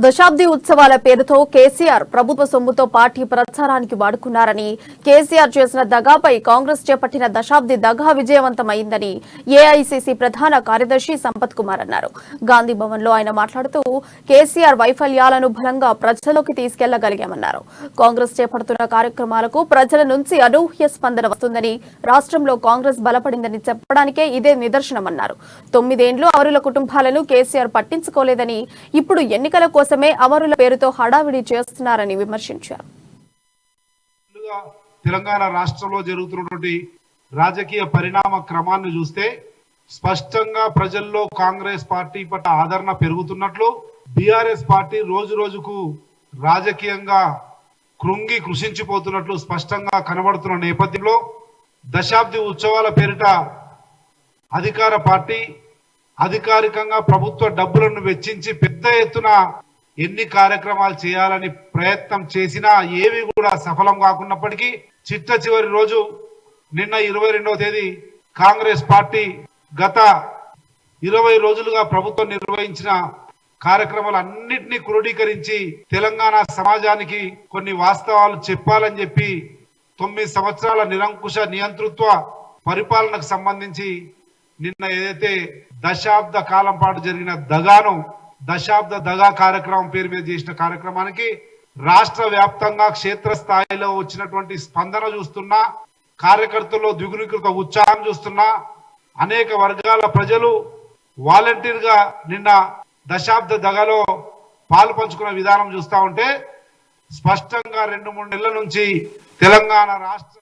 దశాబ్ది ఉత్సవాల పేరుతో కేసీఆర్ ప్రభుత్వ సొమ్ముతో పార్టీ ప్రచారానికి వాడుకున్నారని, కేసీఆర్ చేసిన దగాపై కాంగ్రెస్ చేపట్టిన దశాబ్ది దగా విజయవంతమైందని ఏఐసీసీ ప్రధాన కార్యదర్శి సంపత్ కుమార్ అన్నారు. గాంధీ భవన్ లో ఆయన మాట్లాడుతూ కేసీఆర్ వైఫల్యాలను బలంగా ప్రజల్లోకి తీసుకెళ్లగలిగామన్నారు. కాంగ్రెస్ చేపడుతున్న కార్యక్రమాలకు ప్రజల నుంచి అనూహ్య స్పందన వస్తుందని, రాష్ట్రంలో కాంగ్రెస్ బలపడిందని చెప్పడానికే ఇదే నిదర్శనమన్నారు. 9 ఏళ్లు అమరుల కుటుంబాలను కేసీఆర్ పట్టించుకోలేదని, ఇప్పుడు ఎన్నికల కోసమే అమరుల పేరుతో హడావిడి చేస్తున్నారని విమర్శించారు. తెలంగాణ రాష్ట్రంలో జరుగుతున్నటువంటి రాజకీయ పరిణామ క్రమాన్ని చూస్తే స్పష్టంగా ప్రజల్లో కాంగ్రెస్ పార్టీ పట్ల ఆదరణ పెరుగుతున్నట్లు, బీఆర్ఎస్ పార్టీ రోజు రోజుకు రాజకీయంగా కృషించిపోతున్నట్లు స్పష్టంగా కనబడుతున్న నేపథ్యంలో దశాబ్ది ఉత్సవాల పేరిట అధికార పార్టీ అధికారికంగా ప్రభుత్వ డబ్బులను వెచ్చించి పెద్ద ఎత్తున ఎన్ని కార్యక్రమాలు చేయాలని ప్రయత్నం చేసినా ఏవి కూడా సఫలం కాకున్నప్పటికీ చిట్ట చివరి రోజు నిన్న 22వ తేదీ కాంగ్రెస్ పార్టీ గత 20 రోజులుగా ప్రభుత్వం నిర్వహించిన కార్యక్రమాలన్నింటినీ క్రోడీకరించి తెలంగాణ సమాజానికి కొన్ని వాస్తవాలు చెప్పాలని చెప్పి 9 సంవత్సరాల నిరంకుశ నియంతృత్వ పరిపాలనకు సంబంధించి నిన్న ఏదైతే దశాబ్ద కాలం పాటు జరిగిన దగాను దశాబ్ద దగా కార్యక్రమం పేరు మీద చేసిన కార్యక్రమానికి రాష్ట్ర వ్యాప్తంగా క్షేత్రస్థాయిలో వచ్చినటువంటి స్పందన చూస్తున్నా, కార్యకర్తల్లో ద్విగుణీకృత ఉత్సాహం చూస్తున్నా, అనేక వర్గాల ప్రజలు వాలంటీర్ గా నిన్న దశాబ్ద దగలో పాలు పంచుకున్న విధానం చూస్తా ఉంటే స్పష్టంగా 2-3 నెలల నుంచి తెలంగాణ రాష్ట్ర